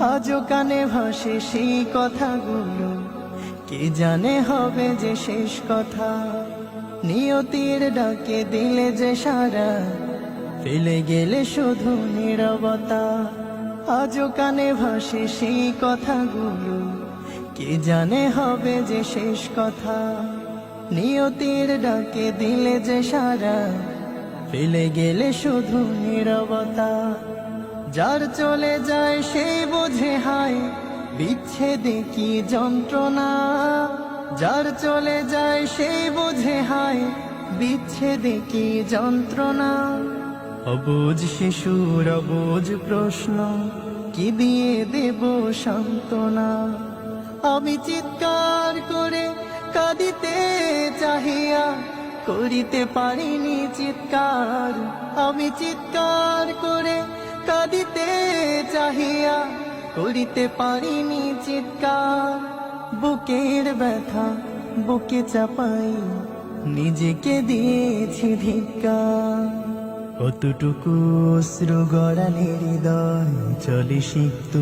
আজও কানে ভাসে সেই কথাগুলো, কে জানে হবে যে শেষ কথা। নিয়তির ডাকে দিলে যে সারা, ফেলে গেলে শুধু নীরবতা। আজও কানে ভাসে সেই কথাগুলো, কে জানে হবে যে শেষ কথা। নিয়তির ডাকে দিলে যে সারা, ফেলে গেলে শুধু নীরবতা। যার চলে যায় সেই বোঝে হায়, বিচ্ছেদে কি যন্ত্রণা। যার চলে যায় সেই বোঝে হায়, বিচ্ছেদে কি যন্ত্রণা। অবুঝ শিশুর অবুঝ প্রশ্ন, কি দিয়ে দেব সান্ত্বনা। আমি চিৎকার করে কাঁদিতে চাহিয়া, করিতে পারিনি চিৎকার। আমি চিৎকার করে কাঁদিতে চাহিয়া, করিতে পারিনি চিৎকার। বুকের ব্যথা বুকে চাপাই, নিজেকে দিয়েছি ধিক্কার। কতটুকু অশ্রু গড়ালে হৃদয় চলে সিক্ত,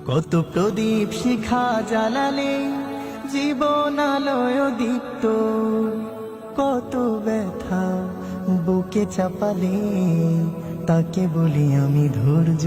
কত প্রদীপ শিখা জ্বালালে জীবন আলোয় দীপ্ত। কত ব্যথা বুকে চাপালে তাকে বলি আমি ধৈর্য।